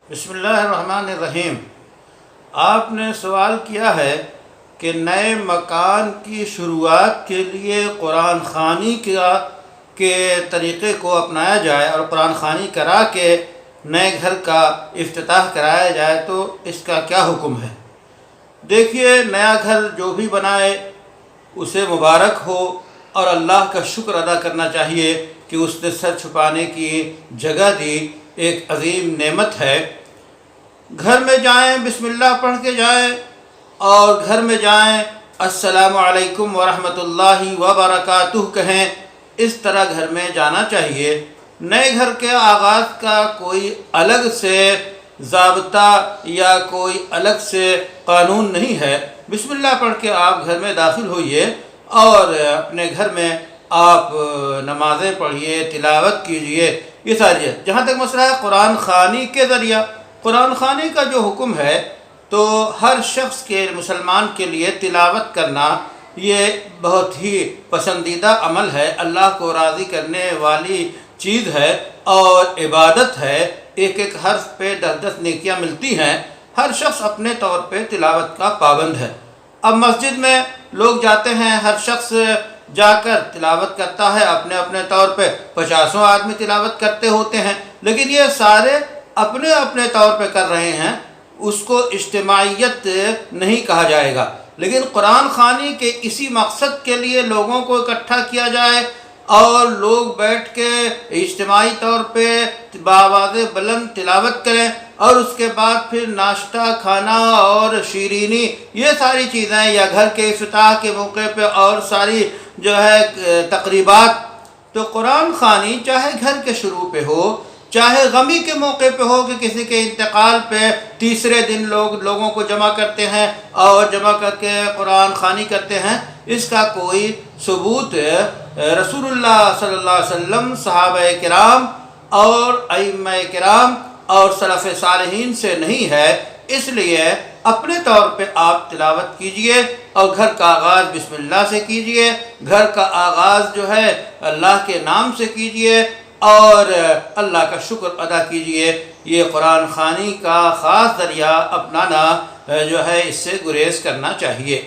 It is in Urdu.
بسم اللہ الرحمن الرحیم۔ آپ نے سوال کیا ہے کہ نئے مکان کی شروعات کے لیے قرآن خوانی کے طریقے کو اپنایا جائے اور قرآن خوانی کرا کے نئے گھر کا افتتاح کرایا جائے تو اس کا کیا حکم ہے؟ دیکھیے، نیا گھر جو بھی بنائے اسے مبارک ہو اور اللہ کا شکر ادا کرنا چاہیے کہ اس نے سر چھپانے کی جگہ دی، ایک عظیم نعمت ہے۔ گھر میں جائیں، بسم اللہ پڑھ کے جائیں اور گھر میں جائیں السلام علیکم ورحمۃ اللہ وبرکاتہ کہیں، اس طرح گھر میں جانا چاہیے۔ نئے گھر کے آغاز کا کوئی الگ سے ضابطہ یا کوئی الگ سے قانون نہیں ہے۔ بسم اللہ پڑھ کے آپ گھر میں داخل ہوئیے اور اپنے گھر میں آپ نمازیں پڑھیے، تلاوت کیجئے، یہ ساری ہے۔ جہاں تک مسئلہ ہے قرآن خوانی کے ذریعہ، قرآن خوانی کا جو حکم ہے تو ہر شخص کے مسلمان کے لیے تلاوت کرنا یہ بہت ہی پسندیدہ عمل ہے، اللہ کو راضی کرنے والی چیز ہے اور عبادت ہے۔ ایک ایک حرف پہ 10 نیکیاں ملتی ہیں۔ ہر شخص اپنے طور پہ تلاوت کا پابند ہے۔ اب مسجد میں لوگ جاتے ہیں، ہر شخص جا کر تلاوت کرتا ہے اپنے اپنے طور پہ، 50 آدمی تلاوت کرتے ہوتے ہیں، لیکن یہ سارے اپنے اپنے طور پہ کر رہے ہیں، اس کو اجتماعیت نہیں کہا جائے گا۔ لیکن قرآن خوانی کے اسی مقصد کے لیے لوگوں کو اکٹھا کیا جائے اور لوگ بیٹھ کے اجتماعی طور پہ بآواز بلند تلاوت کریں اور اس کے بعد پھر ناشتہ، کھانا اور شیرینی، یہ ساری چیزیں، یا گھر کے افتتاح کے موقع پہ اور ساری جو ہے تقریبات، تو قرآن خوانی چاہے گھر کے شروع پہ ہو، چاہے غمی کے موقع پہ ہو کہ کسی کے انتقال پہ تیسرے دن لوگوں کو جمع کرتے ہیں اور جمع کر کے قرآن خوانی کرتے ہیں، اس کا کوئی ثبوت رسول اللہ صلی اللہ علیہ وسلم، صحابہ کرام اور ائمہ کرام اور سلف صالحین سے نہیں ہے۔ اس لیے اپنے طور پہ آپ تلاوت کیجئے اور گھر کا آغاز بسم اللہ سے کیجئے، گھر کا آغاز جو ہے اللہ کے نام سے کیجئے اور اللہ کا شکر ادا کیجئے۔ یہ قرآن خوانی کا خاص ذریعہ اپنانا جو ہے، اس سے گریز کرنا چاہیے۔